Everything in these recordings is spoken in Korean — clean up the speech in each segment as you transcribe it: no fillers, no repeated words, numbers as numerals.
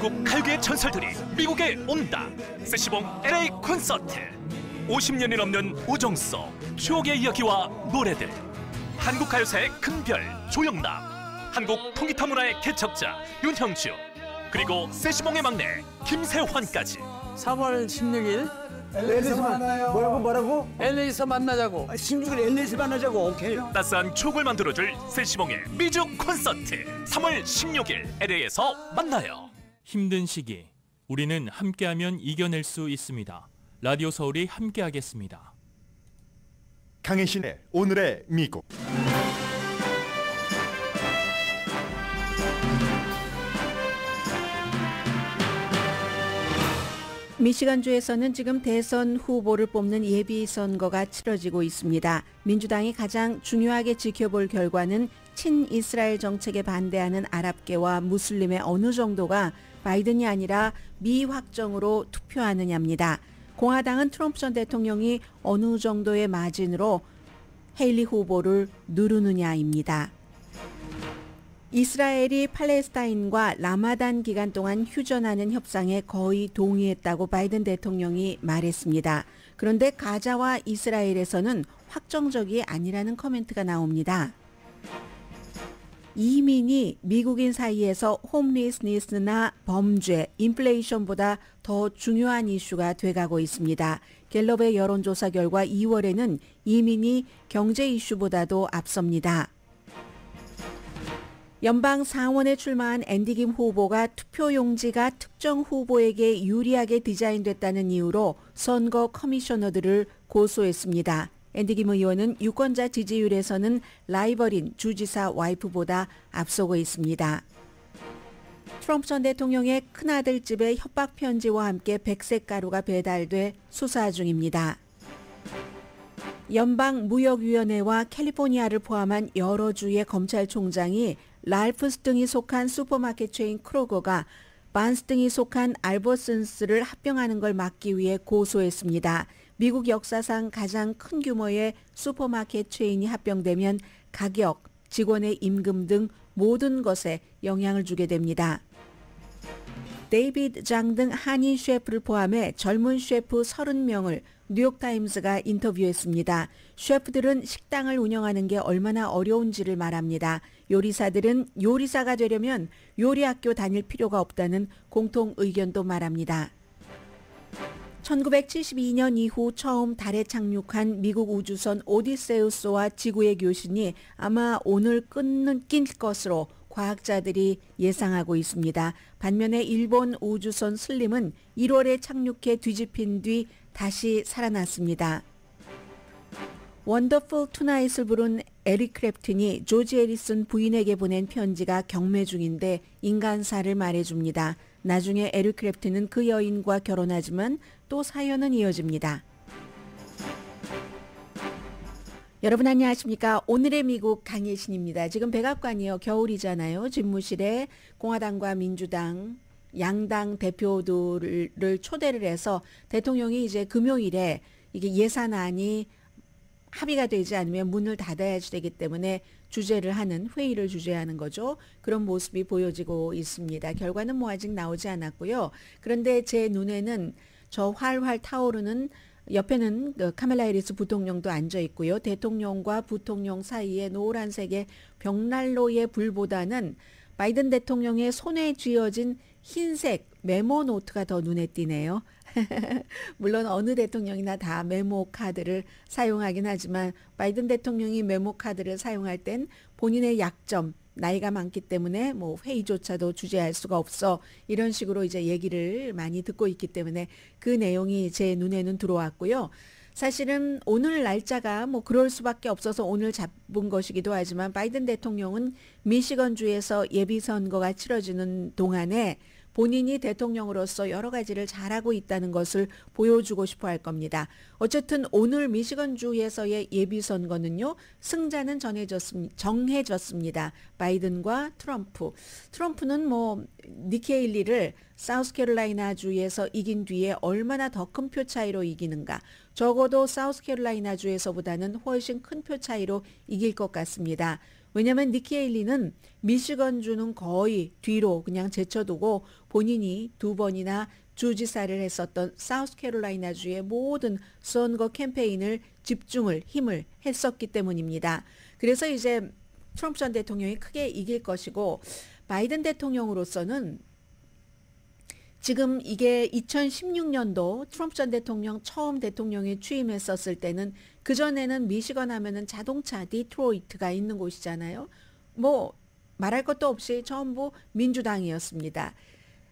미국 칼교의 전설들이 미국에 온다. 세시봉 LA 콘서트. 50년이 넘는 우정 속 추억의 이야기와 노래들. 한국 가요사의 큰별 조영남, 한국 통기타 문화의 개척자 윤형주, 그리고 세시봉의 막내 김세환까지. 3월 16일 LA에서 만나요. 뭐라고? LA에서 만나자고. 16일 LA에서 만나자고. 오케이. 따스한 추억을 만들어줄 세시봉의 미주 콘서트. 3월 16일 LA에서 만나요. 힘든 시기, 우리는 함께하면 이겨낼 수 있습니다. 라디오 서울이 함께하겠습니다. 강혜신의 오늘의 미국. 미시간주에서는 지금 대선 후보를 뽑는 예비선거가 치러지고 있습니다. 민주당이 가장 중요하게 지켜볼 결과는 친이스라엘 정책에 반대하는 아랍계와 무슬림의 어느 정도가 바이든이 아니라 미확정으로 투표하느냐입니다. 공화당은 트럼프 전 대통령이 어느 정도의 마진으로 헤일리 후보를 누르느냐입니다. 이스라엘이 팔레스타인과 라마단 기간 동안 휴전하는 협상에 거의 동의했다고 바이든 대통령이 말했습니다. 그런데 가자와 이스라엘에서는 확정적이 아니라는 코멘트가 나옵니다. 이민이 미국인 사이에서 홈리스니스나 범죄, 인플레이션보다 더 중요한 이슈가 돼가고 있습니다. 갤럽의 여론조사 결과 2월에는 이민이 경제 이슈보다도 앞섭니다. 연방 상원에 출마한 앤디 김 후보가 투표용지가 특정 후보에게 유리하게 디자인됐다는 이유로 선거 커미셔너들을 고소했습니다. 앤디 김 의원은 유권자 지지율에서는 라이벌인 주지사 와이프보다 앞서고 있습니다. 트럼프 전 대통령의 큰아들 집에 협박 편지와 함께 백색 가루가 배달돼 수사 중입니다. 연방무역위원회와 캘리포니아를 포함한 여러 주의 검찰총장이 랄프스 등이 속한 슈퍼마켓 체인 크로거가 반스 등이 속한 알버슨스를 합병하는 걸 막기 위해 고소했습니다. 미국 역사상 가장 큰 규모의 슈퍼마켓 체인이 합병되면 가격, 직원의 임금 등 모든 것에 영향을 주게 됩니다. 데이비드 장 등 한인 셰프를 포함해 젊은 셰프 30명을 뉴욕타임스가 인터뷰했습니다. 셰프들은 식당을 운영하는 게 얼마나 어려운지를 말합니다. 요리사들은 요리사가 되려면 요리학교 다닐 필요가 없다는 공통 의견도 말합니다. 1972년 이후 처음 달에 착륙한 미국 우주선 오디세우스와 지구의 교신이 아마 오늘 끊길 것으로 과학자들이 예상하고 있습니다. 반면에 일본 우주선 슬림은 1월에 착륙해 뒤집힌 뒤 다시 살아났습니다. 원더풀 투나잇을 부른 에릭 크랩튼이 조지 해리슨 부인에게 보낸 편지가 경매 중인데 인간사를 말해줍니다. 나중에 에릭 크랩튼은 그 여인과 결혼하지만 또 사연은 이어집니다. 여러분 안녕하십니까? 오늘의 미국 강혜신입니다. 지금 백악관이요. 겨울이잖아요. 집무실에 공화당과 민주당 양당 대표들을 초대를 해서 대통령이 이제 금요일에 이게 예산안이 합의가 되지 않으면 문을 닫아야 되기 때문에 주재를 하는 회의를 주재하는 거죠. 그런 모습이 보여지고 있습니다. 결과는 뭐 아직 나오지 않았고요. 그런데 제 눈에는 저 활활 타오르는 옆에는 카멜라 해리스 부통령도 앉아 있고요. 대통령과 부통령 사이에 노란색의 벽난로의 불보다는 바이든 대통령의 손에 쥐어진 흰색 메모 노트가 더 눈에 띄네요. 물론 어느 대통령이나 다 메모 카드를 사용하긴 하지만 바이든 대통령이 메모 카드를 사용할 땐 본인의 약점, 나이가 많기 때문에 뭐 회의조차도 주재할 수가 없어 이런 식으로 이제 얘기를 많이 듣고 있기 때문에 그 내용이 제 눈에는 들어왔고요. 사실은 오늘 날짜가 뭐 그럴 수밖에 없어서 오늘 잡은 것이기도 하지만 바이든 대통령은 미시건주에서 예비선거가 치러지는 동안에 본인이 대통령으로서 여러 가지를 잘하고 있다는 것을 보여주고 싶어 할 겁니다. 어쨌든 오늘 미시건주에서의 예비선거는요. 승자는 정해졌습니다. 바이든과 트럼프. 트럼프는 뭐 니키 헤일리를 사우스캐롤라이나 주에서 이긴 뒤에 얼마나 더 큰 표 차이로 이기는가. 적어도 사우스캐롤라이나 주에서보다는 훨씬 큰 표 차이로 이길 것 같습니다. 왜냐하면 니키 헤일리는 미시건주는 거의 뒤로 그냥 제쳐두고 본인이 2번이나 주지사를 했었던 사우스캐롤라이나주의 모든 선거 캠페인을 힘을 했었기 때문입니다. 그래서 이제 트럼프 전 대통령이 크게 이길 것이고 바이든 대통령으로서는 지금 이게 2016년도 트럼프 전 대통령 처음 대통령에 취임했었을 때는 그전에는 미시건 하면은 자동차 디트로이트가 있는 곳이잖아요. 뭐 말할 것도 없이 전부 민주당이었습니다.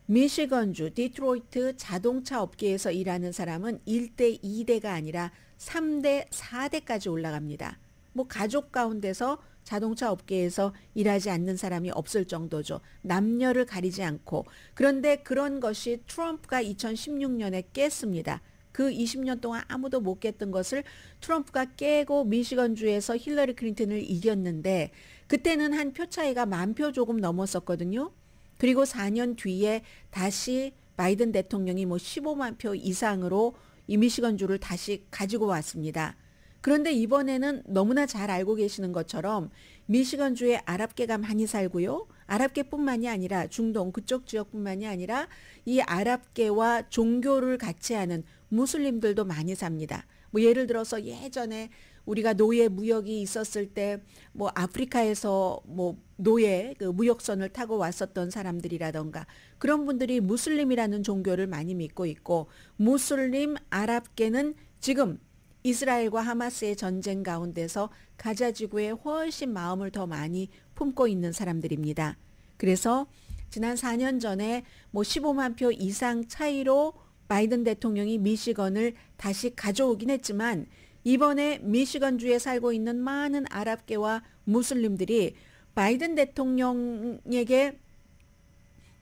미시건주 디트로이트 자동차 업계에서 일하는 사람은 1대 2대가 아니라 3대 4대까지 올라갑니다. 뭐 가족 가운데서 자동차 업계에서 일하지 않는 사람이 없을 정도죠. 남녀를 가리지 않고. 그런데 그런 것이 트럼프가 2016년에 깼습니다. 그 20년 동안 아무도 못 깼던 것을 트럼프가 깨고 미시건주에서 힐러리 클린턴을 이겼는데 그때는 한 표 차이가 10,000표 조금 넘었었거든요. 그리고 4년 뒤에 다시 바이든 대통령이 뭐 15만 표 이상으로 이 미시건주를 다시 가지고 왔습니다. 그런데 이번에는 너무나 잘 알고 계시는 것처럼 미시건주에 아랍계가 많이 살고요. 아랍계뿐만이 아니라 중동 그쪽 지역뿐만이 아니라 이 아랍계와 종교를 같이 하는 무슬림들도 많이 삽니다. 뭐 예를 들어서 예전에 우리가 노예 무역이 있었을 때 뭐 아프리카에서 뭐 노예 그 무역선을 타고 왔었던 사람들이라던가 그런 분들이 무슬림이라는 종교를 많이 믿고 있고 무슬림 아랍계는 지금 이스라엘과 하마스의 전쟁 가운데서 가자 지구에 훨씬 마음을 더 많이 품고 있는 사람들입니다. 그래서 지난 4년 전에 뭐 15만 표 이상 차이로 바이든 대통령이 미시건을 다시 가져오긴 했지만 이번에 미시건주에 살고 있는 많은 아랍계와 무슬림들이 바이든 대통령에게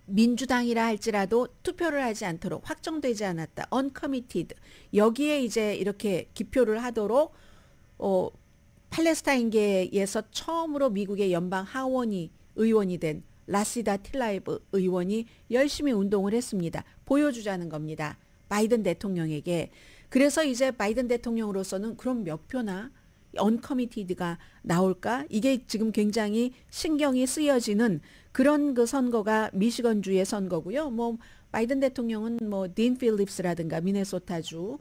민주당이라 할지라도 투표를 하지 않도록 확정되지 않았다. uncommitted. 여기에 이제 이렇게 기표를 하도록 팔레스타인계에서 처음으로 미국의 연방 하원이 의원이 된 라시다 틸라이브 의원이 열심히 운동을 했습니다. 보여주자는 겁니다. 바이든 대통령에게. 그래서 이제 바이든 대통령으로서는 그럼 몇 표나 uncommitted가 나올까? 이게 지금 굉장히 신경이 쓰여지는 그런 그 선거가 미시건주의 선거고요. 뭐 바이든 대통령은 뭐 딘 필립스라든가 미네소타주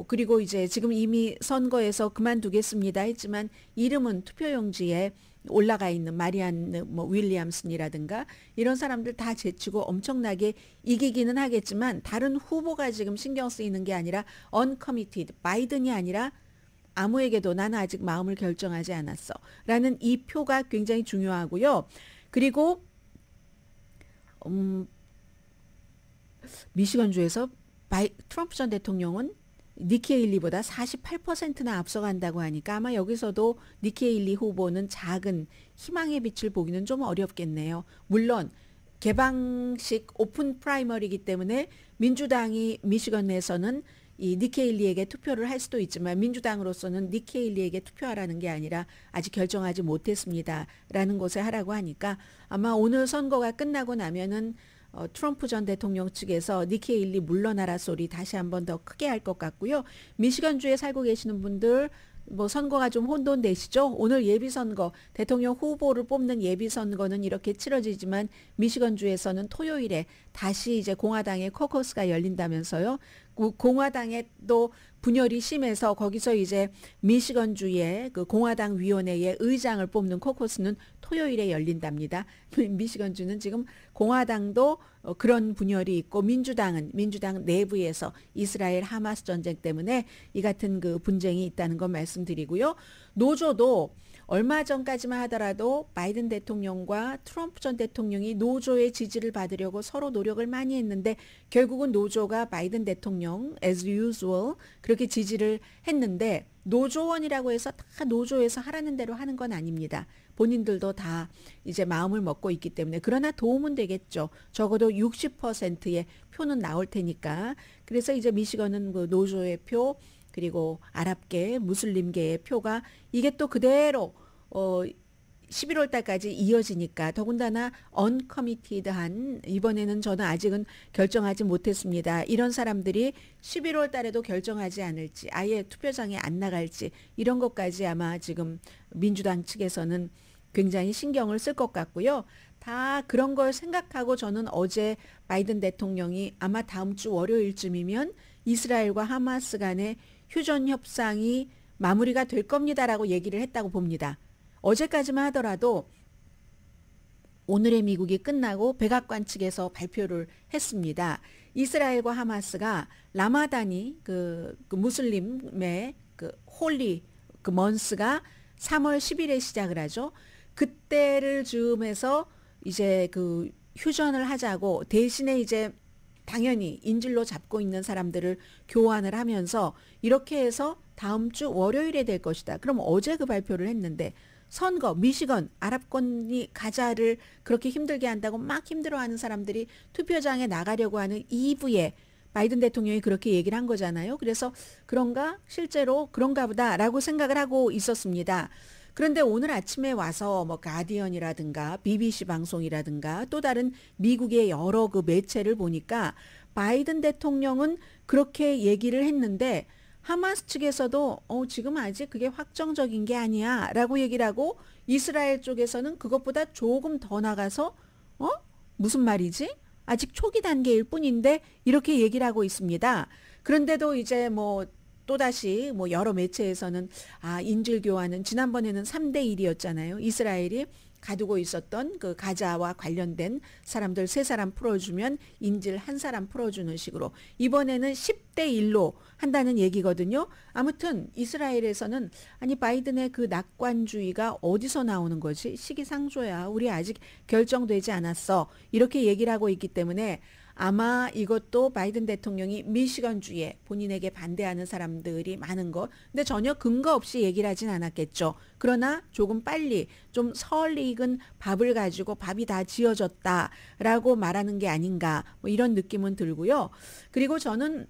그리고 이제 지금 이미 선거에서 그만두겠습니다 했지만 이름은 투표용지에 올라가 있는 마리안 뭐 윌리엄슨이라든가 이런 사람들 다 제치고 엄청나게 이기기는 하겠지만 다른 후보가 지금 신경 쓰이는 게 아니라 uncommitted 바이든이 아니라 아무에게도 나는 아직 마음을 결정하지 않았어 라는 이 표가 굉장히 중요하고요. 그리고 미시건주에서 트럼프 전 대통령은 니키 헤일리보다 48%나 앞서간다고 하니까 아마 여기서도 니키 헤일리 후보는 작은 희망의 빛을 보기는 좀 어렵겠네요. 물론 개방식 오픈 프라이머리이기 때문에 민주당이 미시건에서는 이 니키 헤일리에게 투표를 할 수도 있지만 민주당으로서는 니키 헤일리에게 투표하라는 게 아니라 아직 결정하지 못했습니다. 라는 곳에 하라고 하니까 아마 오늘 선거가 끝나고 나면은 트럼프 전 대통령 측에서 니키 헤일리 물러나라 소리 다시 한 번 더 크게 할 것 같고요. 미시건주에 살고 계시는 분들 뭐 선거가 좀 혼돈되시죠? 오늘 예비선거 대통령 후보를 뽑는 예비선거는 이렇게 치러지지만 미시건주에서는 토요일에 다시 이제 공화당의 코커스가 열린다면서요. 공화당에 또 분열이 심해서 거기서 이제 미시건주의 그 공화당 위원회의 의장을 뽑는 코커스는 토요일에 열린답니다. 미시건주는 지금 공화당도 그런 분열이 있고 민주당 내부에서 이스라엘 하마스 전쟁 때문에 이 같은 그 분쟁이 있다는 걸 말씀드리고요. 노조도 얼마 전까지만 하더라도 바이든 대통령과 트럼프 전 대통령이 노조의 지지를 받으려고 서로 노력을 많이 했는데 결국은 노조가 바이든 대통령 as usual 그렇게 지지를 했는데 노조원이라고 해서 다 노조에서 하라는 대로 하는 건 아닙니다. 본인들도 다 이제 마음을 먹고 있기 때문에 그러나 도움은 되겠죠. 적어도 60%의 표는 나올 테니까. 그래서 이제 미시건은 그 노조의 표 그리고 아랍계, 무슬림계의 표가 이게 또 그대로 11월 달까지 이어지니까 더군다나 uncommitted한 이번에는 저는 아직은 결정하지 못했습니다. 이런 사람들이 11월 달에도 결정하지 않을지 아예 투표장에 안 나갈지 이런 것까지 아마 지금 민주당 측에서는 굉장히 신경을 쓸 것 같고요. 다 그런 걸 생각하고 저는 어제 바이든 대통령이 아마 다음 주 월요일쯤이면 이스라엘과 하마스 간의 휴전 협상이 마무리가 될 겁니다라고 얘기를 했다고 봅니다. 어제까지만 하더라도 오늘의 미국이 끝나고 백악관 측에서 발표를 했습니다. 이스라엘과 하마스가 라마단이 그 무슬림의 그 홀리 그 먼스가 3월 10일에 시작을 하죠. 그때를 즈음해서 이제 그 휴전을 하자고 대신에 이제 당연히 인질로 잡고 있는 사람들을 교환을 하면서 이렇게 해서 다음 주 월요일에 될 것이다. 그럼 어제 그 발표를 했는데 선거, 미시건, 아랍권이 가자를 그렇게 힘들게 한다고 막 힘들어하는 사람들이 투표장에 나가려고 하는 이브에 바이든 대통령이 그렇게 얘기를 한 거잖아요. 그래서 그런가? 실제로 그런가 보다라고 생각을 하고 있었습니다. 그런데 오늘 아침에 와서 뭐 가디언이라든가 BBC 방송이라든가 또 다른 미국의 여러 그 매체를 보니까 바이든 대통령은 그렇게 얘기를 했는데 하마스 측에서도 지금 아직 그게 확정적인 게 아니야 라고 얘기를 하고 이스라엘 쪽에서는 그것보다 조금 더 나가서 무슨 말이지? 아직 초기 단계일 뿐인데 이렇게 얘기를 하고 있습니다. 그런데도 이제 뭐 또다시 뭐 여러 매체에서는 인질 교환은 지난번에는 3대 1이었잖아요. 이스라엘이 가두고 있었던 그 가자와 관련된 사람들 3사람 풀어주면 인질 1사람 풀어주는 식으로 이번에는 10대 1로 한다는 얘기거든요. 아무튼 이스라엘에서는 아니 바이든의 그 낙관주의가 어디서 나오는 거지? 시기상조야. 우리 아직 결정되지 않았어. 이렇게 얘기를 하고 있기 때문에 아마 이것도 바이든 대통령이 미시건주의에 본인에게 반대하는 사람들이 많은 것. 근데 전혀 근거 없이 얘기를 하진 않았겠죠. 그러나 조금 빨리 좀 설리 익은 밥을 가지고 밥이 다 지어졌다라고 말하는 게 아닌가 뭐 이런 느낌은 들고요. 그리고 저는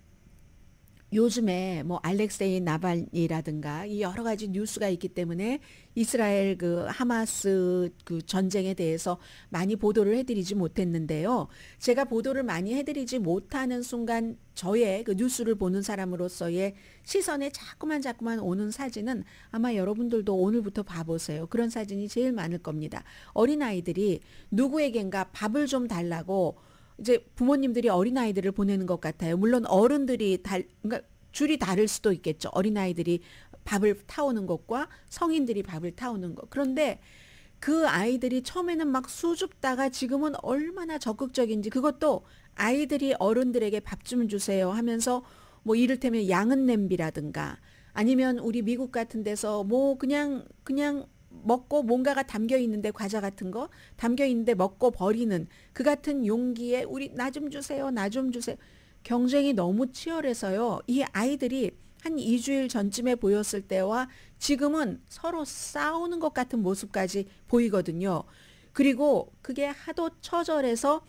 요즘에 뭐 알렉세이 나발니라든가 이 여러 가지 뉴스가 있기 때문에 이스라엘 그 하마스 그 전쟁에 대해서 많이 보도를 해드리지 못했는데요. 제가 보도를 많이 해드리지 못하는 순간 저의 그 뉴스를 보는 사람으로서의 시선에 자꾸만 오는 사진은 아마 여러분들도 오늘부터 봐보세요. 그런 사진이 제일 많을 겁니다. 어린아이들이 누구에겐가 밥을 좀 달라고 이제 부모님들이 어린아이들을 보내는 것 같아요. 물론 어른들이 그러니까 줄이 다를 수도 있겠죠. 어린아이들이 밥을 타오는 것과 성인들이 밥을 타오는 것. 그런데 그 아이들이 처음에는 막 수줍다가 지금은 얼마나 적극적인지 그것도 아이들이 어른들에게 밥 좀 주세요 하면서 뭐 이를테면 양은 냄비라든가 아니면 우리 미국 같은 데서 뭐 그냥 먹고 뭔가가 담겨 있는데 과자 같은 거 담겨 있는데 먹고 버리는 그 같은 용기에 우리 나 좀 주세요. 나 좀 주세요. 경쟁이 너무 치열해서요. 이 아이들이 한 2주일 전쯤에 보였을 때와 지금은 서로 싸우는 것 같은 모습까지 보이거든요. 그리고 그게 하도 처절해서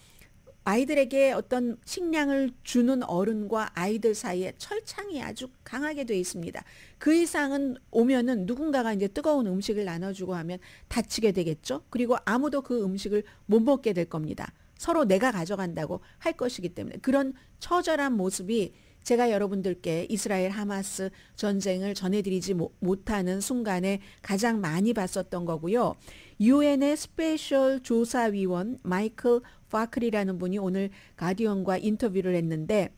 아이들에게 어떤 식량을 주는 어른과 아이들 사이에 철창이 아주 강하게 돼 있습니다. 그 이상은 오면은 누군가가 이제 뜨거운 음식을 나눠주고 하면 다치게 되겠죠. 그리고 아무도 그 음식을 못 먹게 될 겁니다. 서로 내가 가져간다고 할 것이기 때문에 그런 처절한 모습이 제가 여러분들께 이스라엘 하마스 전쟁을 전해드리지 못하는 순간에 가장 많이 봤었던 거고요. 유엔의 스페셜 조사위원 마이클 파클이라는 분이 오늘 가디언과 인터뷰를 했는데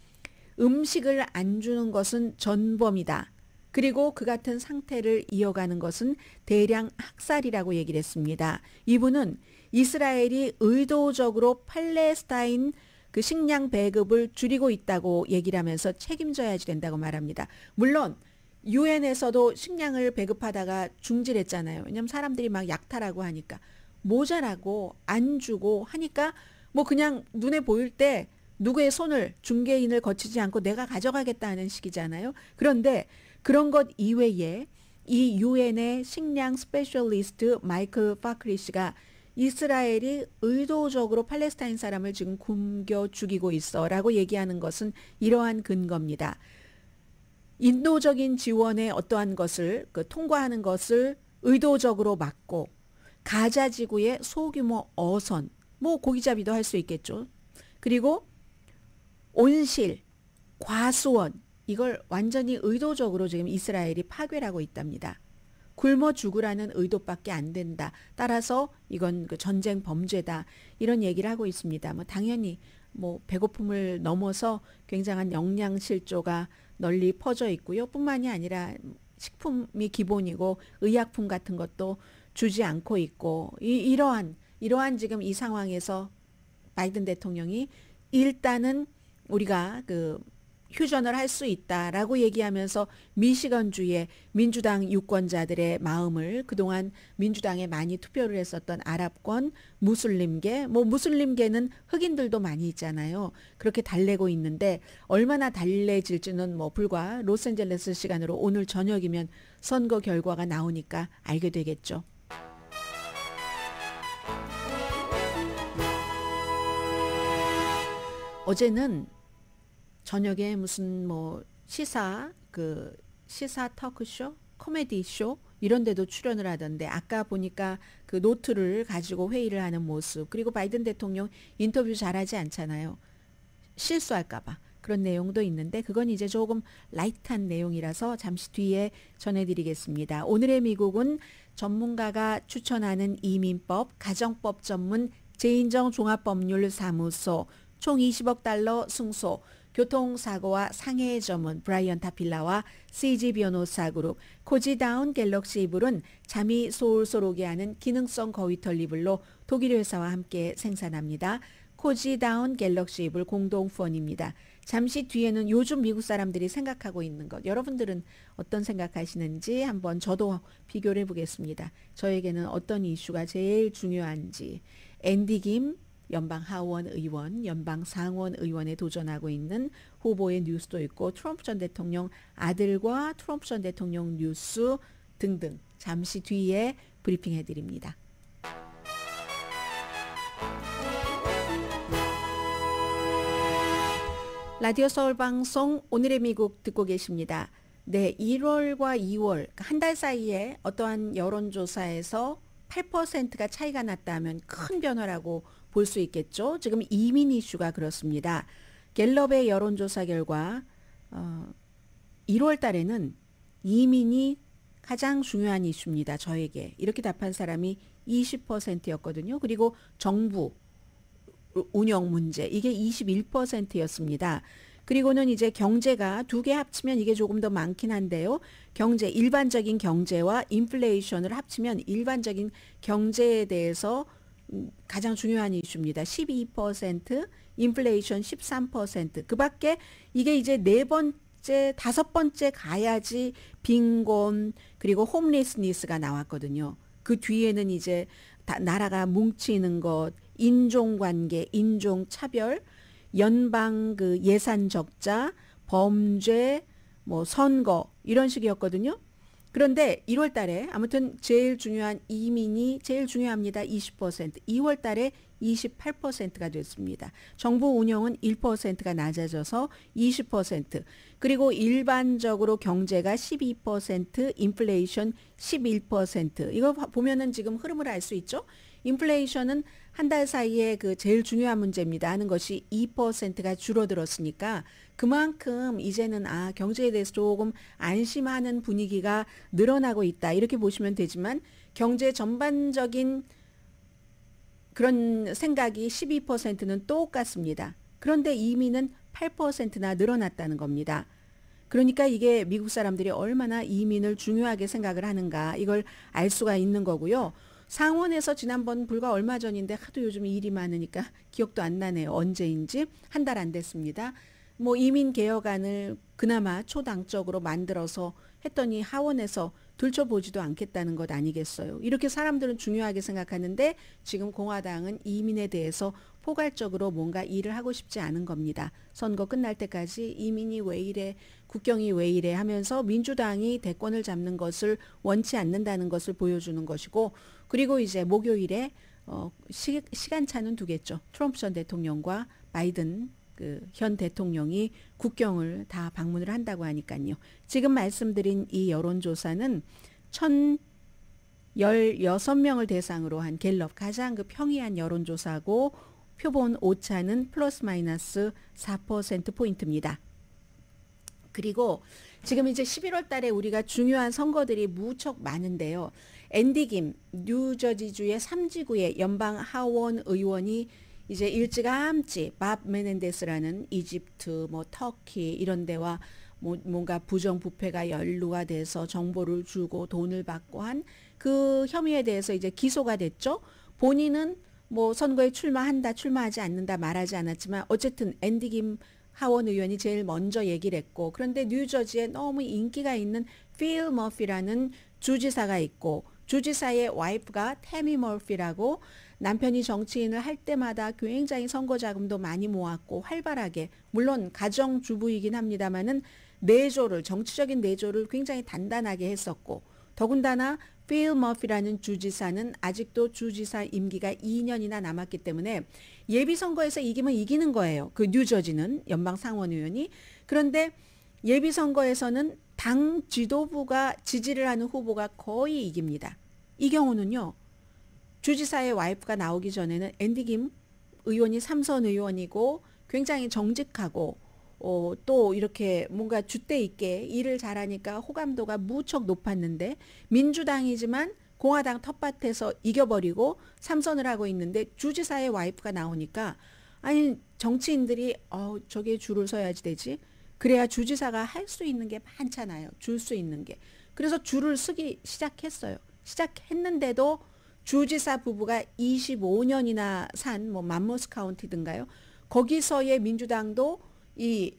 음식을 안 주는 것은 전범이다. 그리고 그 같은 상태를 이어가는 것은 대량 학살이라고 얘기를 했습니다. 이분은 이스라엘이 의도적으로 팔레스타인 그 식량 배급을 줄이고 있다고 얘기를 하면서 책임져야지 된다고 말합니다. 물론 유엔에서도 식량을 배급하다가 중지했잖아요. 왜냐하면 사람들이 막 약탈하고 하니까 모자라고 안 주고 하니까 뭐 그냥 눈에 보일 때 누구의 손을 중개인을 거치지 않고 내가 가져가겠다 하는 식이잖아요. 그런데 그런 것 이외에 이 유엔의 식량 스페셜리스트 마이클 파크리 씨가 이스라엘이 의도적으로 팔레스타인 사람을 지금 굶겨 죽이고 있어 라고 얘기하는 것은 이러한 근거입니다. 인도적인 지원의 어떠한 것을 통과하는 것을 의도적으로 막고 가자 지구의 소규모 어선 뭐 고기잡이도 할 수 있겠죠. 그리고 온실, 과수원 이걸 완전히 의도적으로 지금 이스라엘이 파괴하고 있답니다. 굶어 죽으라는 의도밖에 안 된다. 따라서 이건 그 전쟁 범죄다. 이런 얘기를 하고 있습니다. 뭐 당연히 뭐 배고픔을 넘어서 굉장한 영양 실조가 널리 퍼져 있고요. 뿐만이 아니라 식품이 기본이고 의약품 같은 것도 주지 않고 있고 이러한 지금 이 상황에서 바이든 대통령이 일단은 우리가 그 휴전을 할 수 있다라고 얘기하면서 미시건주의 민주당 유권자들의 마음을 그동안 민주당에 많이 투표를 했었던 아랍권 무슬림계, 뭐 무슬림계는 흑인들도 많이 있잖아요. 그렇게 달래고 있는데 얼마나 달래질지는 뭐 불과 로스앤젤레스 시간으로 오늘 저녁이면 선거 결과가 나오니까 알게 되겠죠. 어제는 저녁에 무슨 뭐 시사 토크쇼, 코미디 쇼 이런 데도 출연을 하던데 아까 보니까 그 노트를 가지고 회의를 하는 모습, 그리고 바이든 대통령 인터뷰 잘하지 않잖아요. 실수할까 봐. 그런 내용도 있는데 그건 이제 조금 라이트한 내용이라서 잠시 뒤에 전해드리겠습니다. 오늘의 미국은 전문가가 추천하는 이민법, 가정법 전문 제인정 종합법률사무소, 총 20억 달러 승소, 교통사고와 상해 전문 브라이언 타필라와 CG 변호사 그룹, 코지다운 갤럭시 이불은 잠이 솔솔 오게 하는 기능성 거위털 이불로 독일 회사와 함께 생산합니다. 코지다운 갤럭시 이불 공동 후원입니다. 잠시 뒤에는 요즘 미국 사람들이 생각하고 있는 것, 여러분들은 어떤 생각하시는지 한번 저도 비교를 해보겠습니다. 저에게는 어떤 이슈가 제일 중요한지. 앤디 김 연방 하원 의원, 연방 상원 의원에 도전하고 있는 후보의 뉴스도 있고 트럼프 전 대통령 아들과 트럼프 전 대통령 뉴스 등등 잠시 뒤에 브리핑 해드립니다. 라디오 서울 방송 오늘의 미국 듣고 계십니다. 네, 1월과 2월 한 달 사이에 어떠한 여론조사에서 8%가 차이가 났다면 큰 변화라고 볼 수 있겠죠. 지금 이민 이슈가 그렇습니다. 갤럽의 여론조사 결과 1월 달에는 이민이 가장 중요한 이슈입니다. 저에게. 이렇게 답한 사람이 20%였거든요. 그리고 정부 운영 문제 이게 21%였습니다. 그리고는 이제 경제가 두 개 합치면 이게 조금 더 많긴 한데요. 경제, 일반적인 경제와 인플레이션을 합치면 일반적인 경제에 대해서 가장 중요한 이슈입니다. 12%, 인플레이션 13%. 그 밖에 이게 이제 네 번째, 다섯 번째 가야지 빈곤, 그리고 홈리스니스가 나왔거든요. 그 뒤에는 이제 나라가 뭉치는 것, 인종관계, 인종차별, 연방 그 예산 적자, 범죄, 뭐 선거 이런 식이었거든요. 그런데 1월 달에 아무튼 제일 중요한 이민이 제일 중요합니다. 20%. 2월 달에 28%가 됐습니다. 정부 운영은 1%가 낮아져서 20%. 그리고 일반적으로 경제가 12%, 인플레이션 11%. 이거 보면은 지금 흐름을 알 수 있죠? 인플레이션은 한 달 사이에 그 제일 중요한 문제입니다 하는 것이 2%가 줄어들었으니까 그만큼 이제는 경제에 대해서 조금 안심하는 분위기가 늘어나고 있다. 이렇게 보시면 되지만 경제 전반적인 그런 생각이 12%는 똑같습니다. 그런데 이민은 8%나 늘어났다는 겁니다. 그러니까 이게 미국 사람들이 얼마나 이민을 중요하게 생각을 하는가 이걸 알 수가 있는 거고요. 상원에서 지난번 불과 얼마 전인데 하도 요즘 일이 많으니까 기억도 안 나네요. 언제인지 한 달 안 됐습니다. 뭐 이민 개혁안을 그나마 초당적으로 만들어서 했더니 하원에서 들춰보지도 않겠다는 것 아니겠어요. 이렇게 사람들은 중요하게 생각하는데 지금 공화당은 이민에 대해서 포괄적으로 뭔가 일을 하고 싶지 않은 겁니다. 선거 끝날 때까지 이민이 왜 이래, 국경이 왜 이래 하면서 민주당이 대권을 잡는 것을 원치 않는다는 것을 보여주는 것이고, 그리고 이제 목요일에 시간차는 두겠죠. 트럼프 전 대통령과 바이든 현 대통령이 국경을 다 방문을 한다고 하니까요. 지금 말씀드린 이 여론조사는 1,016명을 대상으로 한 갤럽 가장 평이한 여론조사고 표본 오차는 플러스 마이너스 4%포인트입니다. 그리고 지금 이제 11월 달에 우리가 중요한 선거들이 무척 많은데요. 앤디 김 뉴저지주의 3지구의 연방 하원 의원이 이제 일찌감치 밥 메넨데스라는 이집트 뭐 터키 이런 데와 뭔가 부정부패가 연루가 돼서 정보를 주고 돈을 받고 한 그 혐의에 대해서 이제 기소가 됐죠. 본인은 뭐 선거에 출마한다 출마하지 않는다 말하지 않았지만 어쨌든 앤디 김 하원 의원이 제일 먼저 얘기를 했고, 그런데 뉴저지에 너무 인기가 있는 필 머피라는 주지사가 있고, 주지사의 와이프가 태미 머피라고 남편이 정치인을 할 때마다 굉장히 선거 자금도 많이 모았고 활발하게, 물론 가정주부이긴 합니다만은 내조를, 정치적인 내조를 굉장히 단단하게 했었고, 더군다나 필 머피라는 주지사는 아직도 주지사 임기가 2년이나 남았기 때문에 예비선거에서 이기면 이기는 거예요. 그 뉴저지는 연방 상원의원이. 그런데 예비선거에서는 당 지도부가 지지를 하는 후보가 거의 이깁니다. 이 경우는요. 주지사의 와이프가 나오기 전에는 앤디 김 의원이 3선 의원이고 굉장히 정직하고 또 이렇게 뭔가 줏대 있게 일을 잘하니까 호감도가 무척 높았는데, 민주당이지만 공화당 텃밭에서 이겨버리고 3선을 하고 있는데 주지사의 와이프가 나오니까 아니 정치인들이 저게 줄을 서야지 되지. 그래야 주지사가 할 수 있는 게 많잖아요. 줄 수 있는 게. 그래서 줄을 서기 시작했어요. 시작했는데도 주지사 부부가 25년이나 산 뭐 맘모스 카운티든가요. 거기서의 민주당도 이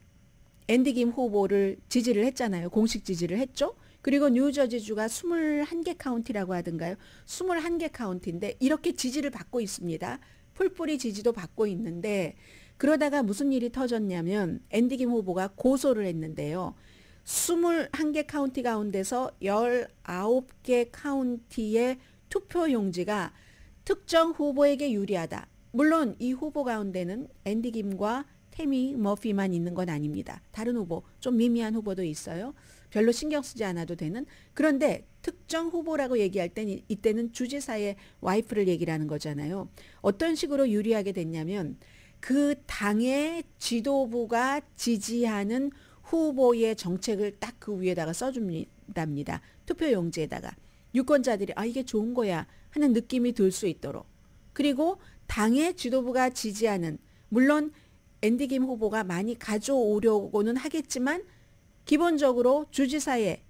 앤디 김 후보를 지지를 했잖아요. 공식 지지를 했죠. 그리고 뉴저지주가 21개 카운티라고 하던가요. 21개 카운티인데 이렇게 지지를 받고 있습니다. 풀뿌리 지지도 받고 있는데, 그러다가 무슨 일이 터졌냐면 앤디 김 후보가 고소를 했는데요. 21개 카운티 가운데서 19개 카운티의 투표용지가 특정 후보에게 유리하다. 물론 이 후보 가운데는 앤디 김과 태미 머피만 있는 건 아닙니다. 다른 후보, 좀 미미한 후보도 있어요. 별로 신경 쓰지 않아도 되는. 그런데 특정 후보라고 얘기할 때는 이때는 주지사의 와이프를 얘기를 하는 거잖아요. 어떤 식으로 유리하게 됐냐면 그 당의 지도부가 지지하는 후보의 정책을 딱 그 위에다가 써줍니다. 투표용지에다가. 유권자들이 이게 좋은 거야 하는 느낌이 들 수 있도록. 그리고 당의 지도부가 지지하는, 물론 앤디 김 후보가 많이 가져오려고는 하겠지만 기본적으로 주지사의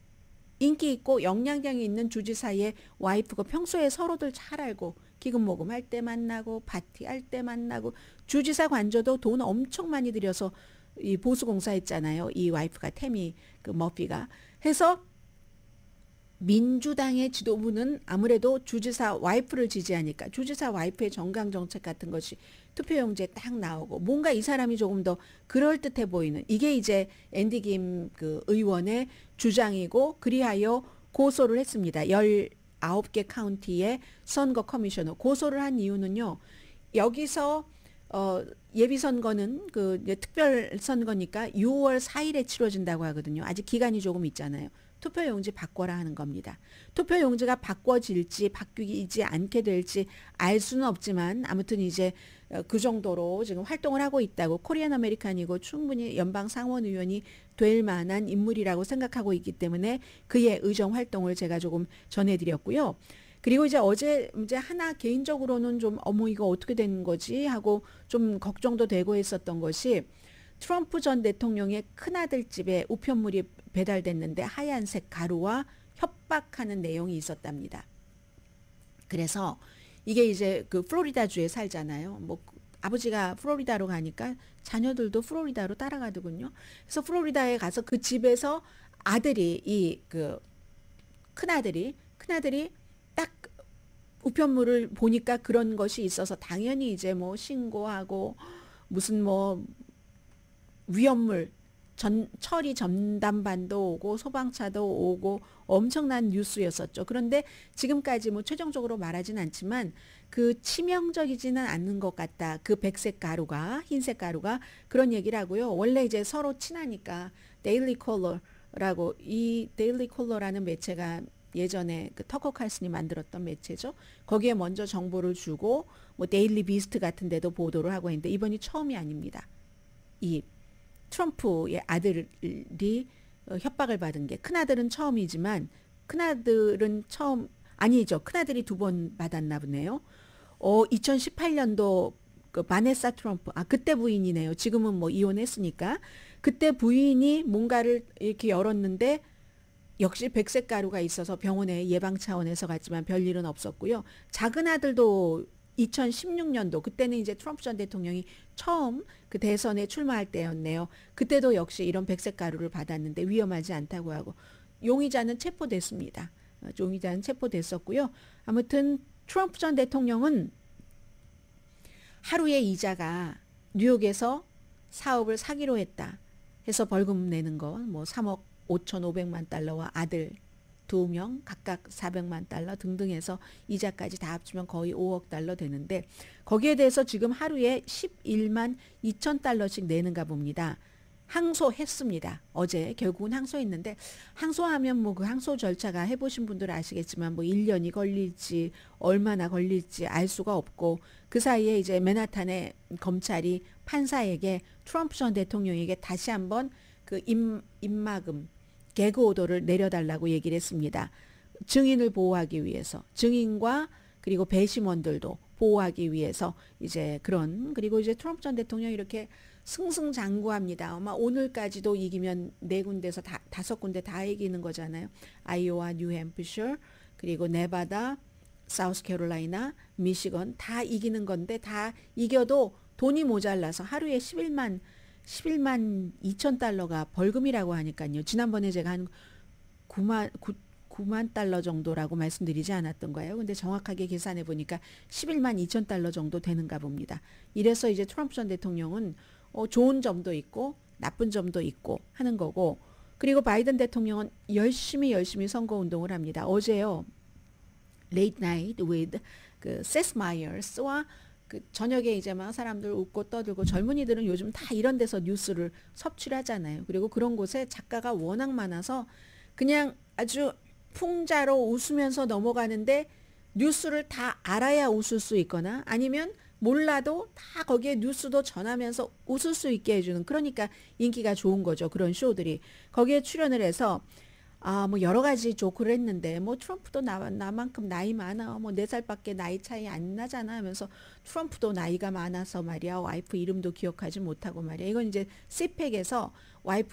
인기 있고 영향력이 있는 주지사의 와이프가 평소에 서로들 잘 알고 기금모금 할 때 만나고 파티할 때 만나고, 주지사 관저도 돈 엄청 많이 들여서 이 보수공사했잖아요. 이 와이프가 태미 그 머피가 해서 민주당의 지도부는 아무래도 주지사 와이프를 지지하니까 주지사 와이프의 정강정책 같은 것이 투표용지에 딱 나오고 뭔가 이 사람이 조금 더 그럴듯해 보이는, 이게 이제 앤디 김 그 의원의 주장이고, 그리하여 고소를 했습니다. 19개 카운티의 선거 커미셔너. 고소를 한 이유는요. 여기서 예비선거는 그 특별 선거니까 6월 4일에 치러진다고 하거든요. 아직 기간이 조금 있잖아요. 투표용지 바꿔라 하는 겁니다. 투표용지가 바꿔질지 바뀌지 않게 될지 알 수는 없지만 아무튼 이제 그 정도로 지금 활동을 하고 있다고, 코리안 아메리칸이고 충분히 연방 상원 의원이 될 만한 인물이라고 생각하고 있기 때문에 그의 의정 활동을 제가 조금 전해드렸고요. 그리고 이제 어제 이제 하나 개인적으로는 좀 이거 어떻게 된 거지 하고 좀 걱정도 되고 했었던 것이, 트럼프 전 대통령의 큰아들 집에 우편물이 배달됐는데 하얀색 가루와 협박하는 내용이 있었답니다. 그래서 이게 이제 그 플로리다주에 살잖아요. 뭐 아버지가 플로리다로 가니까 자녀들도 플로리다로 따라가더군요. 그래서 플로리다에 가서 그 집에서 아들이 이 그 큰아들이 딱 우편물을 보니까 그런 것이 있어서 당연히 이제 뭐 신고하고 무슨 뭐 위험물 처리 전담반도 오고 소방차도 오고 엄청난 뉴스였었죠. 그런데 지금까지 뭐 최종적으로 말하진 않지만 그 치명적이지는 않는 것 같다. 그 백색 가루가, 흰색 가루가, 그런 얘기를 하고요. 원래 이제 서로 친하니까 데일리 콜러라고, 이 데일리 콜러라는 매체가 예전에 그 터커 칼슨이 만들었던 매체죠. 거기에 먼저 정보를 주고 뭐 데일리 비스트 같은 데도 보도를 하고 있는데 이번이 처음이 아닙니다. 이 트럼프의 아들이 협박을 받은 게, 큰아들은 처음이지만 큰아들은 처음 아니죠. 큰아들이 2번 받았나 보네요. 2018년도 그 바네사 트럼프, 그때 부인이네요. 지금은 뭐 이혼했으니까. 그때 부인이 뭔가를 이렇게 열었는데 역시 백색 가루가 있어서 병원에 예방 차원에서 갔지만 별일은 없었고요. 작은 아들도 2016년도, 그때는 이제 트럼프 전 대통령이 처음 그 대선에 출마할 때였네요. 그때도 역시 이런 백색 가루를 받았는데 위험하지 않다고 하고 용의자는 체포됐습니다. 용의자는 체포됐었고요. 아무튼 트럼프 전 대통령은 하루의 이자가 뉴욕에서 사업을 사기로 했다 해서 벌금 내는 거 뭐 3억 5,500만 달러와 아들 2명 각각 400만 달러 등등 해서 이자까지 다 합치면 거의 5억 달러 되는데, 거기에 대해서 지금 하루에 11만 2천 달러씩 내는가 봅니다. 항소했습니다. 어제 결국은 항소했는데, 항소하면 뭐 그 항소 절차가 해보신 분들 아시겠지만 뭐 1년이 걸릴지 얼마나 걸릴지 알 수가 없고, 그 사이에 이제 맨하탄의 검찰이 판사에게 트럼프 전 대통령에게 다시 한번 그 입막음 개그 오더를 내려달라고 얘기를 했습니다. 증인을 보호하기 위해서, 증인과 그리고 배심원들도 보호하기 위해서 이제 그런, 그리고 이제 트럼프 전 대통령이 이렇게 승승장구합니다. 아마 오늘까지도 이기면 4군데에서 5군데 다 이기는 거잖아요. 아이오와, 뉴햄프셔, 그리고 네바다, 사우스캐롤라이나, 미시건 다 이기는 건데, 다 이겨도 돈이 모자라서 하루에 11만 2천 달러가 벌금이라고 하니까요. 지난번에 제가 한 9만 달러 정도라고 말씀드리지 않았던 거예요. 근데 정확하게 계산해 보니까 11만 2천 달러 정도 되는가 봅니다. 이래서 이제 트럼프 전 대통령은 좋은 점도 있고 나쁜 점도 있고 하는 거고, 그리고 바이든 대통령은 열심히 선거운동을 합니다. 어제요, Late Night with 그 세스 마이어스와 그 저녁에 이제 막 사람들 웃고 떠들고, 젊은이들은 요즘 다 이런 데서 뉴스를 섭취를 하잖아요. 그리고 그런 곳에 작가가 워낙 많아서 그냥 아주 풍자로 웃으면서 넘어가는데, 뉴스를 다 알아야 웃을 수 있거나 아니면 몰라도 다 거기에 뉴스도 전하면서 웃을 수 있게 해주는, 그러니까 인기가 좋은 거죠. 그런 쇼들이. 거기에 출연을 해서 뭐 여러 가지 조크를 했는데, 뭐 트럼프도 나만큼 나이 많아, 뭐 4살밖에 나이 차이 안 나잖아 하면서, 트럼프도 나이가 많아서 말이야 와이프 이름도 기억하지 못하고 말이야. 이건 이제 CPAC에서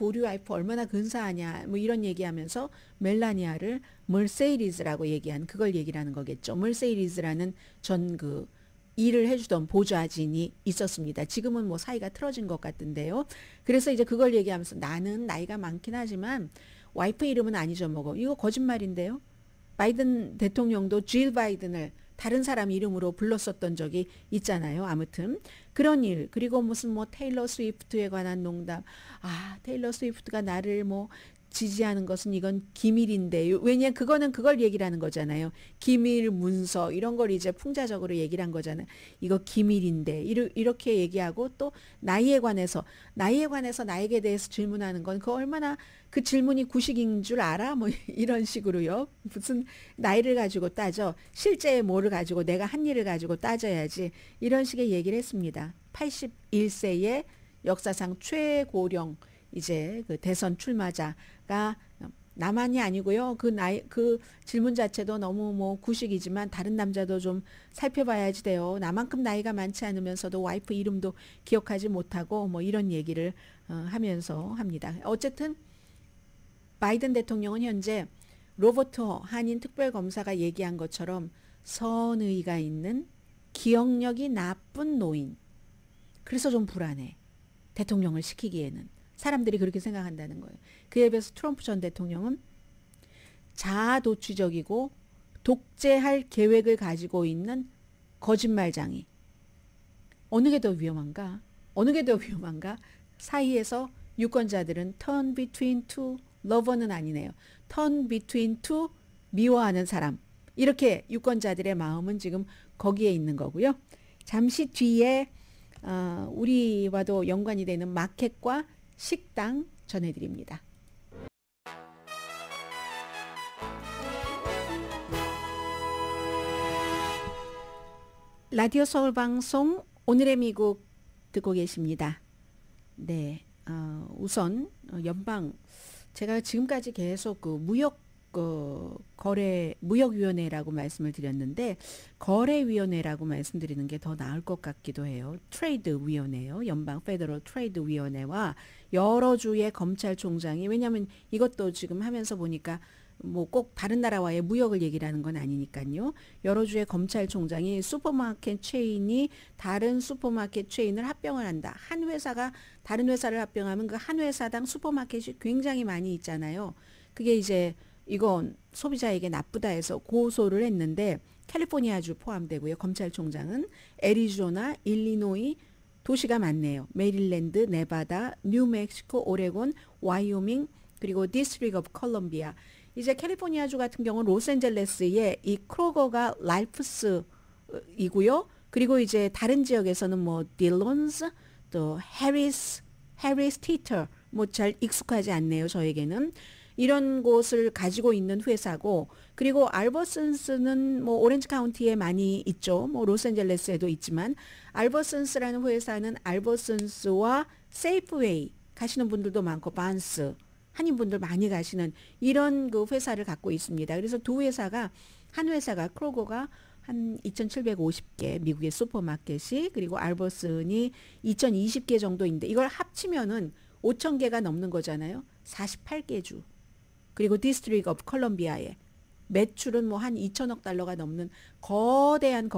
우리 와이프 얼마나 근사하냐 뭐 이런 얘기하면서 멜라니아를 멀세이리즈라고 얘기한, 그걸 얘기를 하는 거겠죠. 멀세이리즈라는 전 그 일을 해주던 보좌진이 있었습니다. 지금은 뭐 사이가 틀어진 것 같은데요. 그래서 이제 그걸 얘기하면서, 나는 나이가 많긴 하지만 와이프 이름은 안 잊어먹어. 이거 거짓말인데요. 바이든 대통령도 질 바이든을 다른 사람 이름으로 불렀었던 적이 있잖아요. 아무튼 그런 일, 그리고 무슨 뭐 테일러 스위프트에 관한 농담. 테일러 스위프트가 나를 뭐 지지하는 것은 이건 기밀인데, 왜냐 그거는 그걸 얘기를 하는 거잖아요. 기밀 문서 이런 걸 이제 풍자적으로 얘기를 한 거잖아요. 이거 기밀인데 이렇게 얘기하고, 또 나이에 관해서 나에게 대해서 질문하는 건 그 얼마나 그 질문이 구식인 줄 알아? 뭐 이런 식으로요. 무슨 나이를 가지고 따져, 실제 뭐를 가지고 내가 한 일을 가지고 따져야지, 이런 식의 얘기를 했습니다. 81세의 역사상 최고령 이제 그 대선 출마자가 나만이 아니고요. 그 질문 자체도 너무 뭐 구식이지만 다른 남자도 좀 살펴봐야지 돼요. 나만큼 나이가 많지 않으면서도 와이프 이름도 기억하지 못하고 뭐 이런 얘기를 하면서 합니다. 어쨌든 바이든 대통령은 현재 로버트 한인 특별검사가 얘기한 것처럼 선의가 있는 기억력이 나쁜 노인. 그래서 좀 불안해. 대통령을 시키기에는. 사람들이 그렇게 생각한다는 거예요. 그에 비해서 트럼프 전 대통령은 자아도취적이고 독재할 계획을 가지고 있는 거짓말장이. 어느 게 더 위험한가? 사이에서 유권자들은 turn between two lover는 아니네요. turn between two 미워하는 사람. 이렇게 유권자들의 마음은 지금 거기에 있는 거고요. 잠시 뒤에 우리와도 연관이 되는 마켓과 식당 전해드립니다. 라디오 서울 방송 오늘의 미국 듣고 계십니다. 네, 우선 연방 제가 지금까지 계속 그 무역위원회라고 말씀을 드렸는데 거래위원회라고 말씀드리는 게 더 나을 것 같기도 해요. 트레이드위원회요. 연방 페더럴 트레이드위원회와 여러 주의 검찰총장이 왜냐하면 이것도 지금 하면서 보니까 뭐 꼭 다른 나라와의 무역을 얘기를 하는 건 아니니까요. 여러 주의 검찰총장이 슈퍼마켓 체인이 다른 슈퍼마켓 체인을 합병을 한다. 한 회사가 다른 회사를 합병하면 그 한 회사당 슈퍼마켓이 굉장히 많이 있잖아요. 그게 이제 이건 소비자에게 나쁘다 해서 고소를 했는데 캘리포니아주 포함되고요. 검찰총장은 애리조나, 일리노이 도시가 많네요. 메릴랜드, 네바다, 뉴멕시코, 오레곤, 와이오밍 그리고 디스트릭 오브 콜롬비아. 이제 캘리포니아주 같은 경우는 로스앤젤레스에 이 크로거가 라이프스이고요. 그리고 이제 다른 지역에서는 뭐 딜론스, 또 해리스 티터 뭐 잘 익숙하지 않네요. 저에게는. 이런 곳을 가지고 있는 회사고 그리고 알버슨스는 뭐 오렌지 카운티에 많이 있죠. 뭐 로스앤젤레스에도 있지만 알버슨스라는 회사는 알버슨스와 세이프웨이 가시는 분들도 많고 반스 한인분들 많이 가시는 이런 그 회사를 갖고 있습니다. 그래서 두 회사가 한 회사가 크로거가 한 2,750개 미국의 슈퍼마켓이 그리고 알버슨이 2,020개 정도인데 이걸 합치면은 5,000개가 넘는 거잖아요. 48개 주. 그리고 디스트릭 오브 콜롬비아에 매출은 뭐 한 2천억 달러가 넘는 거대한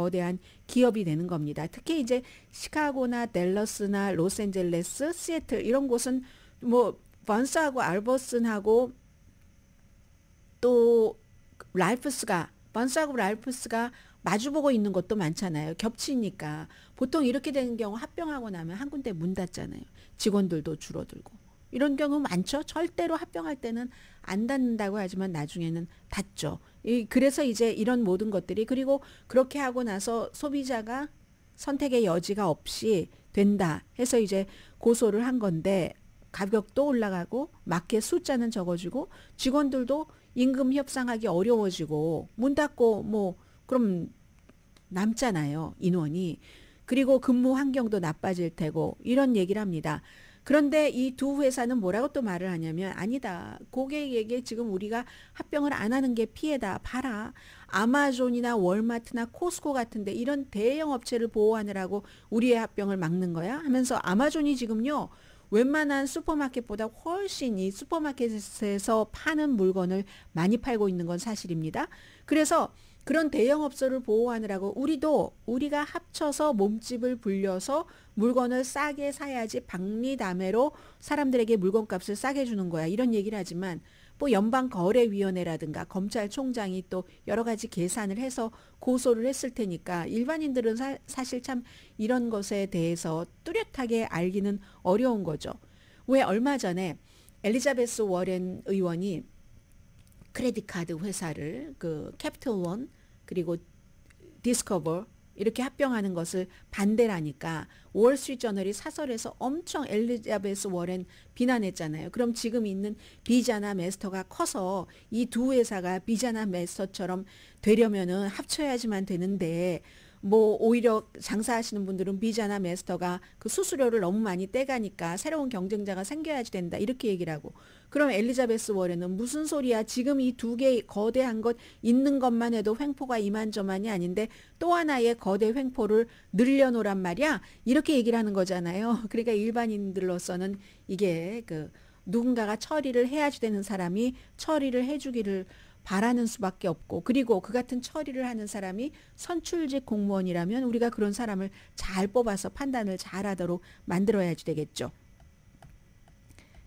기업이 되는 겁니다. 특히 이제 시카고나 댈러스나 로스앤젤레스, 시애틀 이런 곳은 뭐 번스하고 알버슨하고 또 번스하고 라이프스가 마주보고 있는 것도 많잖아요. 겹치니까. 보통 이렇게 되는 경우 합병하고 나면 한 군데 문 닫잖아요. 직원들도 줄어들고. 이런 경우 많죠. 절대로 합병할 때는 안 닫는다고 하지만 나중에는 닫죠. 그래서 이제 이런 모든 것들이 그리고 그렇게 하고 나서 소비자가 선택의 여지가 없이 된다 해서 이제 고소를 한 건데 가격도 올라가고 마켓 숫자는 적어지고 직원들도 임금 협상하기 어려워지고 문 닫고 뭐 그럼 남잖아요. 인원이. 그리고 근무 환경도 나빠질 테고 이런 얘기를 합니다. 그런데 이 두 회사는 뭐라고 또 말을 하냐면 아니다. 고객에게 지금 우리가 합병을 안 하는 게 피해다. 봐라. 아마존이나 월마트나 코스코 같은데 이런 대형 업체를 보호하느라고 우리의 합병을 막는 거야? 하면서 아마존이 지금요. 웬만한 슈퍼마켓보다 훨씬 이 슈퍼마켓에서 파는 물건을 많이 팔고 있는 건 사실입니다. 그래서 그런 대형업소를 보호하느라고 우리가 합쳐서 몸집을 불려서 물건을 싸게 사야지 박리다매로 사람들에게 물건값을 싸게 주는 거야. 이런 얘기를 하지만 뭐 연방거래위원회라든가 검찰총장이 또 여러 가지 계산을 해서 고소를 했을 테니까 일반인들은 사실 참 이런 것에 대해서 뚜렷하게 알기는 어려운 거죠. 왜 얼마 전에 엘리자베스 워렌 의원이 크레딧 카드 회사를 그 캐피털원 그리고 디스커버 이렇게 합병하는 것을 반대라니까 월스트리트저널이 사설에서 엄청 엘리자베스 워렌 비난했잖아요. 그럼 지금 있는 비자나 메스터가 커서 이 두 회사가 비자나 메스터처럼 되려면은 합쳐야지만 되는데 뭐 오히려 장사하시는 분들은 비자나 메스터가 그 수수료를 너무 많이 떼가니까 새로운 경쟁자가 생겨야지 된다 이렇게 얘기를 하고 그럼 엘리자베스 워렌은 무슨 소리야 지금 이 두 개 거대한 것 있는 것만 해도 횡포가 이만저만이 아닌데 또 하나의 거대 횡포를 늘려놓으란 말이야 이렇게 얘기를 하는 거잖아요. 그러니까 일반인들로서는 이게 그 누군가가 처리를 해야지 되는 사람이 처리를 해주기를 바라는 수밖에 없고 그리고 그 같은 처리를 하는 사람이 선출직 공무원이라면 우리가 그런 사람을 잘 뽑아서 판단을 잘하도록 만들어야지 되겠죠.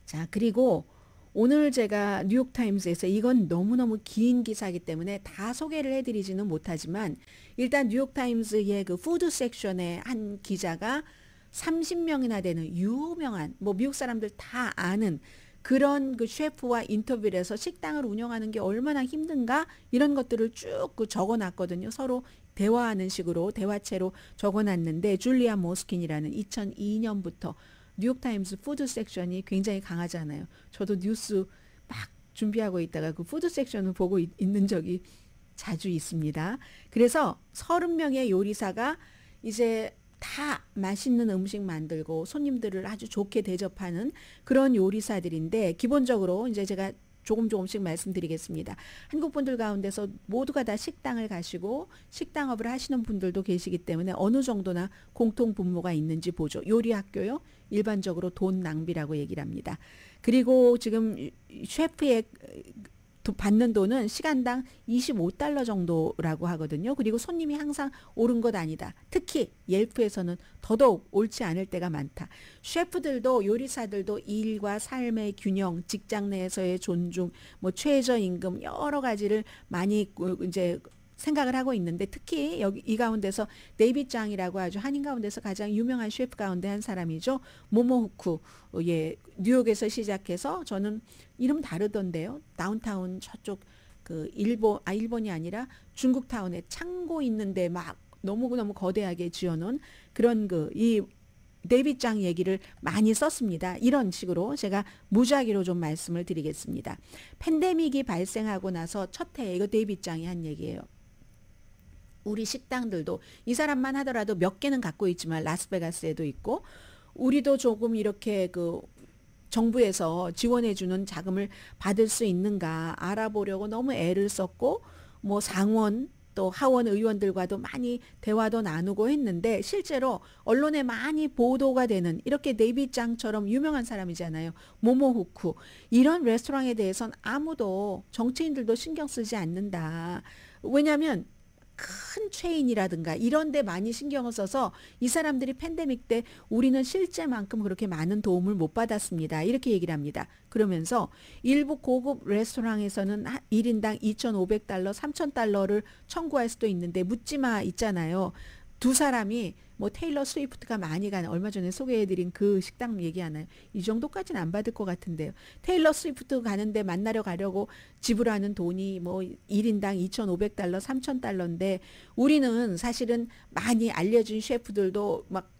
자 그리고 오늘 제가 뉴욕타임스에서 이건 너무너무 긴 기사이기 때문에 다 소개를 해드리지는 못하지만 일단 뉴욕타임스의 그 푸드 섹션의 한 기자가 30명이나 되는 유명한 뭐 미국 사람들 다 아는 그런 그 셰프와 인터뷰를 해서 식당을 운영하는 게 얼마나 힘든가 이런 것들을 쭉 적어놨거든요. 서로 대화하는 식으로 대화체로 적어놨는데 줄리아 모스킨이라는 2002년부터 뉴욕타임스 푸드 섹션이 굉장히 강하잖아요. 저도 뉴스 막 준비하고 있다가 그 푸드 섹션을 보고 있는 적이 자주 있습니다. 그래서 30명의 요리사가 이제 다 맛있는 음식 만들고 손님들을 아주 좋게 대접하는 그런 요리사들인데 기본적으로 이제 제가 조금씩 말씀드리겠습니다. 한국 분들 가운데서 모두가 다 식당을 가시고 식당업을 하시는 분들도 계시기 때문에 어느 정도나 공통 분모가 있는지 보죠. 요리 학교요. 일반적으로 돈 낭비라고 얘기를 합니다. 그리고 지금 셰프의 받는 돈은 시간당 25달러 정도라고 하거든요. 그리고 손님이 항상 옳은 것 아니다. 특히 옐프에서는 더더욱 옳지 않을 때가 많다. 셰프들도 요리사들도 일과 삶의 균형, 직장 내에서의 존중, 뭐 최저임금 여러 가지를 많이 이제 생각을 하고 있는데 특히 여기 이 가운데서 데이빗 장이라고 아주 한인 가운데서 가장 유명한 셰프 가운데 한 사람이죠. 모모후쿠. 예, 뉴욕에서 시작해서 저는 이름 다르던데요. 다운타운 저쪽 그 일본이 아니라 중국 타운에 창고 있는데 막 너무너무 거대하게 지어놓은 그런 이 데이빗 장 얘기를 많이 썼습니다. 이런 식으로 제가 무작위로 좀 말씀을 드리겠습니다. 팬데믹이 발생하고 나서 첫 해에 이거 데이빗 장이 한 얘기예요. 우리 식당들도 이 사람만 하더라도 몇 개는 갖고 있지만 라스베가스에도 있고 우리도 조금 이렇게 정부에서 지원해주는 자금을 받을 수 있는가 알아보려고 너무 애를 썼고 뭐 상원 또 하원 의원들과도 많이 대화도 나누고 했는데 실제로 언론에 많이 보도가 되는 이렇게 데이빗 장처럼 유명한 사람이잖아요. 모모후쿠 이런 레스토랑에 대해서는 아무도 정치인들도 신경 쓰지 않는다. 왜냐하면 큰 체인이라든가 이런 데 많이 신경을 써서 이 사람들이 팬데믹 때 우리는 실제만큼 그렇게 많은 도움을 못 받았습니다. 이렇게 얘기를 합니다. 그러면서 일부 고급 레스토랑에서는 1인당 2,500달러, 3,000달러를 청구할 수도 있는데 묻지마 있잖아요. 두 사람이 뭐 테일러 스위프트가 많이 가는 얼마 전에 소개해드린 그 식당 얘기하나요? 이 정도까지는 안 받을 것 같은데요. 테일러 스위프트 가는데 만나러 가려고 지불하는 돈이 뭐 1인당 2,500달러, 3,000달러인데 우리는 사실은 많이 알려진 셰프들도 막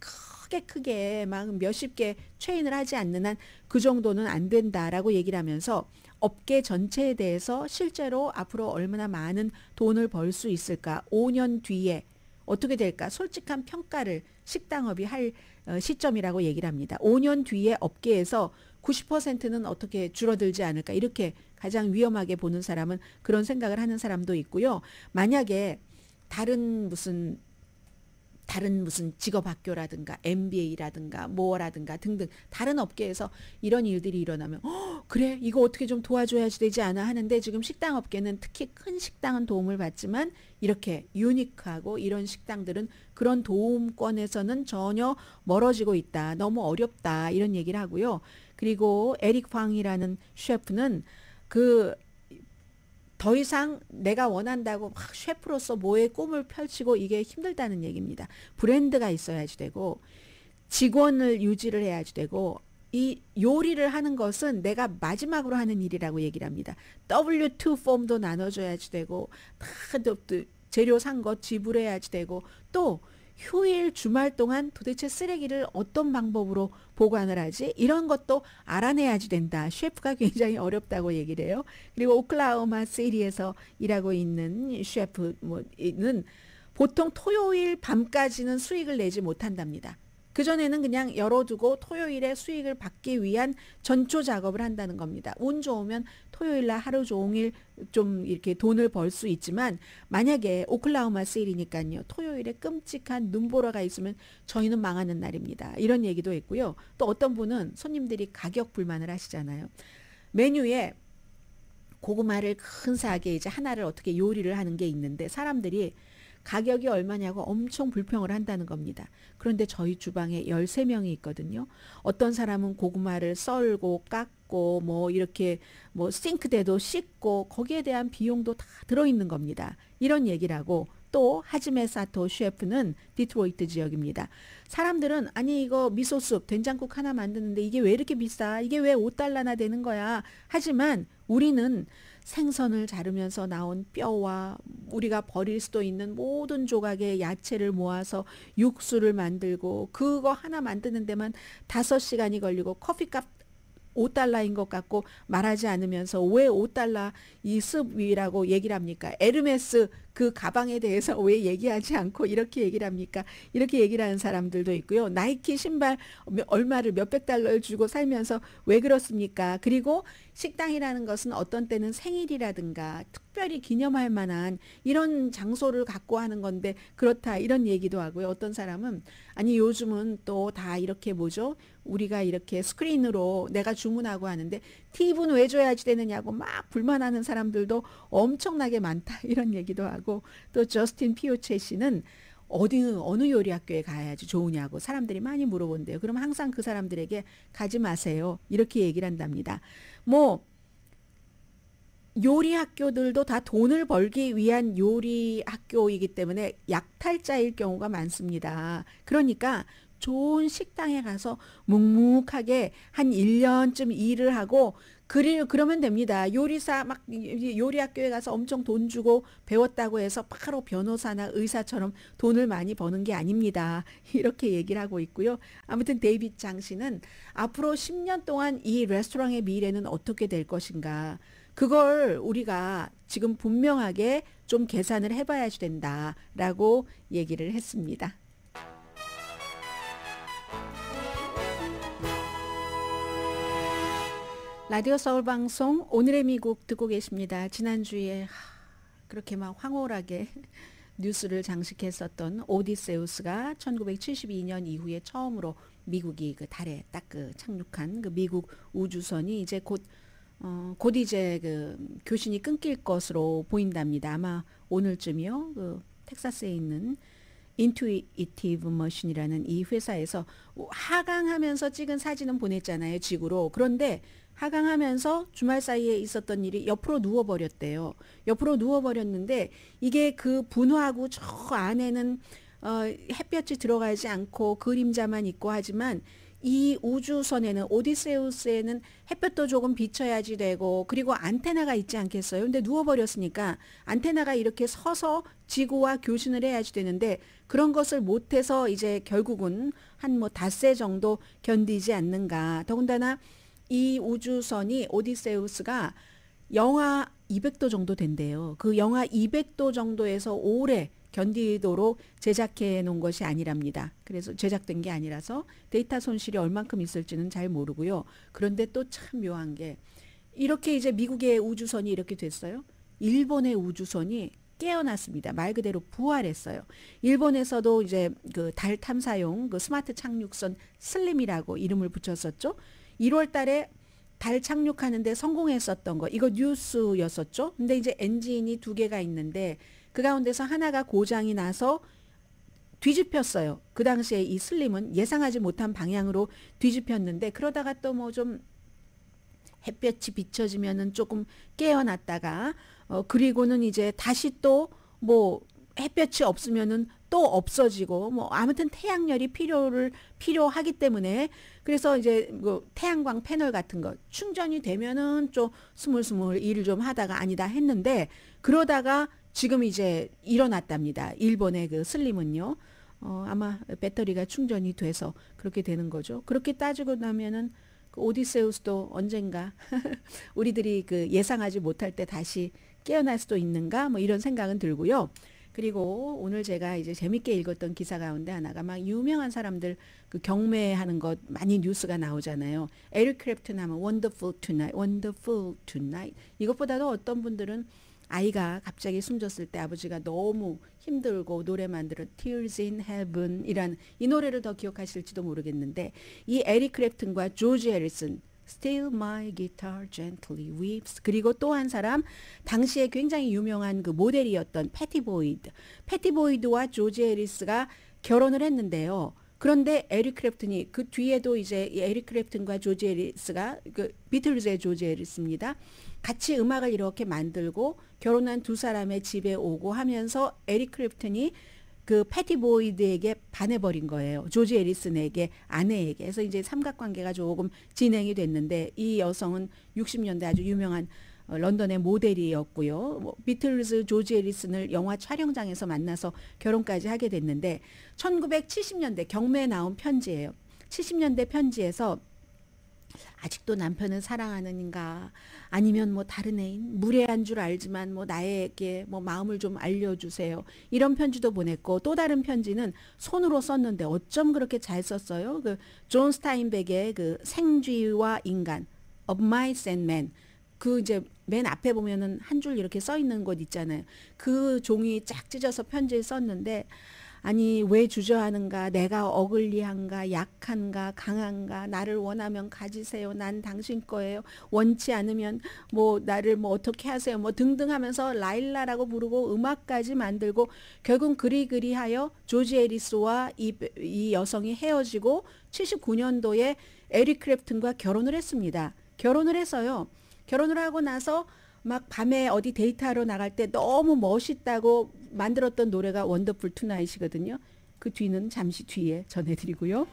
크게 막 몇십 개 체인을 하지 않는 한 그 정도는 안 된다라고 얘기를 하면서 업계 전체에 대해서 실제로 앞으로 얼마나 많은 돈을 벌 수 있을까? 5년 뒤에 어떻게 될까? 솔직한 평가를 식당업이 할 시점이라고 얘기를 합니다. 5년 뒤에 업계에서 90%는 어떻게 줄어들지 않을까? 이렇게 가장 위험하게 보는 사람은 그런 생각을 하는 사람도 있고요. 만약에 다른 무슨 직업학교라든가 MBA라든가 뭐라든가 등등 다른 업계에서 이런 일들이 일어나면 그래 이거 어떻게 좀 도와줘야지 되지 않아 하는데 지금 식당 업계는 특히 큰 식당은 도움을 받지만 이렇게 유니크하고 이런 식당들은 그런 도움권에서는 전혀 멀어지고 있다. 너무 어렵다. 이런 얘기를 하고요. 그리고 에릭 황이라는 셰프는 더 이상 내가 원한다고 막 셰프로서 뭐의 꿈을 펼치고 이게 힘들다는 얘기입니다. 브랜드가 있어야지 되고 직원을 유지를 해야지 되고 이 요리를 하는 것은 내가 마지막으로 하는 일이라고 얘기를 합니다. W2 폼도 나눠줘야지 되고 다 재료 산 것 지불해야지 되고 또 휴일 주말 동안 도대체 쓰레기를 어떤 방법으로 보관을 하지? 이런 것도 알아내야지 된다. 셰프가 굉장히 어렵다고 얘기를 해요. 그리고 오클라호마 시티에서 일하고 있는 셰프는 보통 토요일 밤까지는 수익을 내지 못한답니다. 그전에는 그냥 열어두고 토요일에 수익을 받기 위한 전초 작업을 한다는 겁니다. 운 좋으면 토요일날 하루 종일 좀 이렇게 돈을 벌 수 있지만 만약에 오클라호마 시티니까요. 토요일에 끔찍한 눈보라가 있으면 저희는 망하는 날입니다. 이런 얘기도 했고요. 또 어떤 분은 손님들이 가격 불만을 하시잖아요. 메뉴에 고구마를 근사하게 이제 하나를 어떻게 요리를 하는 게 있는데 사람들이 가격이 얼마냐고 엄청 불평을 한다는 겁니다. 그런데 저희 주방에 13명이 있거든요. 어떤 사람은 고구마를 썰고 깎고 뭐 이렇게 뭐 싱크대도 씻고 거기에 대한 비용도 다 들어있는 겁니다. 이런 얘기를 하고 또 하지메 사토 셰프는 디트로이트 지역입니다. 사람들은 아니 이거 미소숲 된장국 하나 만드는데 이게 왜 이렇게 비싸? 이게 왜 5달러나 되는 거야? 하지만 우리는 생선을 자르면서 나온 뼈와 우리가 버릴 수도 있는 모든 조각의 야채를 모아서 육수를 만들고 그거 하나 만드는 데만 5시간이 걸리고 커피값 5달러인 것 같고 말하지 않으면서 왜 5달러 이 습이라고 얘기를 합니까? 에르메스 그 가방에 대해서 왜 얘기하지 않고 이렇게 얘기를 합니까? 이렇게 얘기를 하는 사람들도 있고요. 나이키 신발 얼마를 몇백 달러를 주고 살면서 왜 그렇습니까? 그리고 식당이라는 것은 어떤 때는 생일이라든가 특별히 기념할 만한 이런 장소를 갖고 하는 건데 그렇다 이런 얘기도 하고요. 어떤 사람은 아니 요즘은 또 다 이렇게 뭐죠? 우리가 이렇게 스크린으로 내가 주문하고 하는데 팁은 왜 줘야지 되느냐고 막 불만하는 사람들도 엄청나게 많다 이런 얘기도 하고 또 저스틴 피오체 씨는 어느 요리 학교에 가야지 좋으냐고 사람들이 많이 물어본대요. 그럼 항상 그 사람들에게 가지 마세요. 이렇게 얘기를 한답니다. 뭐 요리 학교들도 다 돈을 벌기 위한 요리 학교이기 때문에 약탈자일 경우가 많습니다. 그러니까 좋은 식당에 가서 묵묵하게 한 1년쯤 일을 하고 그러면 됩니다. 요리사 막 요리 학교에 가서 엄청 돈 주고 배웠다고 해서 바로 변호사나 의사처럼 돈을 많이 버는 게 아닙니다. 이렇게 얘기를 하고 있고요. 아무튼 데이빗 장 씨는 앞으로 10년 동안 이 레스토랑의 미래는 어떻게 될 것인가. 그걸 우리가 지금 분명하게 좀 계산을 해봐야지 된다라고 얘기를 했습니다. 라디오 서울 방송 오늘의 미국 듣고 계십니다. 지난주에 그렇게 막 황홀하게 뉴스를 장식했었던 오디세우스가 1972년 이후에 처음으로 미국이 그 달에 딱 그 착륙한 그 미국 우주선이 이제 곧 이제 그 교신이 끊길 것으로 보인답니다. 아마 오늘쯤이요. 그 텍사스에 있는 인투이티브 머신이라는 이 회사에서 하강하면서 찍은 사진은 보냈잖아요. 지구로. 그런데 하강하면서 주말 사이에 있었던 일이 옆으로 누워버렸대요. 옆으로 누워버렸는데 이게 그 분화하고 저 안에는 햇볕이 들어가지 않고 그림자만 있고 하지만 이 우주선에는 오디세우스에는 햇볕도 조금 비쳐야지 되고 그리고 안테나가 있지 않겠어요. 근데 누워버렸으니까 안테나가 이렇게 서서 지구와 교신을 해야지 되는데 그런 것을 못해서 이제 결국은 한 뭐 닷새 정도 견디지 않는가. 더군다나 이 우주선이 오디세우스가 영하 200도 정도 된대요. 그 영하 200도 정도에서 오래 견디도록 제작해 놓은 것이 아니랍니다. 그래서 제작된 게 아니라서 데이터 손실이 얼만큼 있을지는 잘 모르고요. 그런데 또 참 묘한 게 이렇게 이제 미국의 우주선이 이렇게 됐어요. 일본의 우주선이 깨어났습니다. 말 그대로 부활했어요. 일본에서도 이제 그 달 탐사용 그 스마트 착륙선 슬림이라고 이름을 붙였었죠. 1월 달에 달 착륙하는데 성공했었던 거. 이거 뉴스였었죠. 근데 이제 엔진이 2개가 있는데 그 가운데서 하나가 고장이 나서 뒤집혔어요. 그 당시에 이 슬림은 예상하지 못한 방향으로 뒤집혔는데 그러다가 또 뭐 좀 햇볕이 비춰지면은 조금 깨어났다가 그리고는 이제 다시 또 뭐 햇볕이 없으면은 또 없어지고 뭐 아무튼 태양열이 필요하기 때문에 그래서 이제 뭐 태양광 패널 같은 거 충전이 되면은 좀 스물스물 일을 좀 하다가 아니다 했는데 그러다가 지금 이제 일어났답니다. 일본의 그 슬림은요. 아마 배터리가 충전이 돼서 그렇게 되는 거죠. 그렇게 따지고 나면은 그 오디세우스도 언젠가 우리들이 그 예상하지 못할 때 다시 깨어날 수도 있는가 뭐 이런 생각은 들고요. 그리고 오늘 제가 이제 재밌게 읽었던 기사 가운데 하나가 막 유명한 사람들 그 경매하는 것 많이 뉴스가 나오잖아요. 에릭 크랩튼 하면 Wonderful Tonight, Wonderful Tonight. 이것보다도 어떤 분들은 아이가 갑자기 숨졌을 때 아버지가 너무 힘들고 노래만 들은 Tears in Heaven 이란 이 노래를 더 기억하실지도 모르겠는데 이 에릭 크랩튼과 조지 해리슨 Still my guitar gently weeps. 그리고 또 한 사람 당시에 굉장히 유명한 그 모델이었던 패티 보이드. 패티 보이드와 조지 해리스가 결혼을 했는데요. 그런데 에릭 크랩튼이 그 뒤에도 이제 에릭 크랩튼과 조지 해리스가 그 비틀즈의 조지 해리스입니다. 같이 음악을 이렇게 만들고 결혼한 두 사람의 집에 오고 하면서 에릭 크랩튼이 그 패티 보이드에게 반해버린 거예요. 조지 해리슨에게 아내에게. 그래서 이제 삼각관계가 조금 진행이 됐는데 이 여성은 60년대 아주 유명한 런던의 모델이었고요. 뭐 비틀즈 조지 해리슨을 영화 촬영장에서 만나서 결혼까지 하게 됐는데 1970년대 경매에 나온 편지예요. 70년대 편지에서 아직도 남편을 사랑하는가 아니면 뭐 다른 애인 무례한 줄 알지만 뭐 나에게 뭐 마음을 좀 알려주세요. 이런 편지도 보냈고 또 다른 편지는 손으로 썼는데 어쩜 그렇게 잘 썼어요. 그 존 스타인백의 그 생쥐와 인간 Of Mice and Men 그 이제 맨 앞에 보면은 한 줄 이렇게 써 있는 곳 있잖아요. 그 종이 쫙 찢어서 편지를 썼는데 아니 왜 주저하는가 내가 어글리한가 약한가 강한가 나를 원하면 가지세요 난 당신 거예요 원치 않으면 뭐 나를 뭐 어떻게 하세요 뭐 등등 하면서 라일라라고 부르고 음악까지 만들고 결국 그리하여 조지 해리스와 이 여성이 헤어지고 79년도에 에릭 클랩튼과 결혼을 했습니다. 결혼을 해서요. 결혼을 하고 나서 막 밤에 어디 데이트하러 나갈 때 너무 멋있다고 만들었던 노래가 원더풀 투나잇이거든요. 그 뒤는 잠시 뒤에 전해드리고요.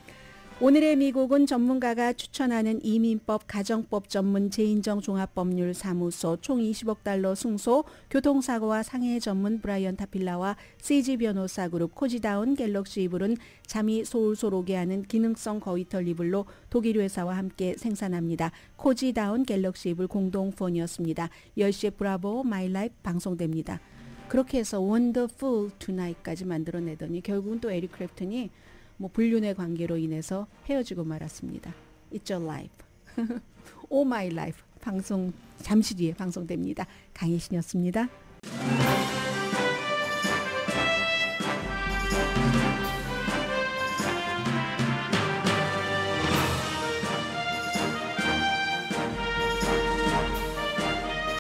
오늘의 미국은 전문가가 추천하는 이민법 가정법 전문 재인정 종합법률사무소 총 20억 달러 승소 교통사고와 상해 전문 브라이언 타필라와 CG 변호사 그룹 코지다운 갤럭시 이불은 잠이 솔솔 오게 하는 기능성 거위털 이불로 독일 회사와 함께 생산합니다. 코지다운 갤럭시 이불 공동폰이었습니다. 10시에 브라보 마이 라이프 방송됩니다. 그렇게 해서 원더풀 투나잇까지 만들어내더니 결국은 또 에릭 클랩튼이 뭐 불륜의 관계로 인해서 헤어지고 말았습니다. It's your life. Oh my life. 방송 잠시 뒤에 방송됩니다. 강혜신이었습니다.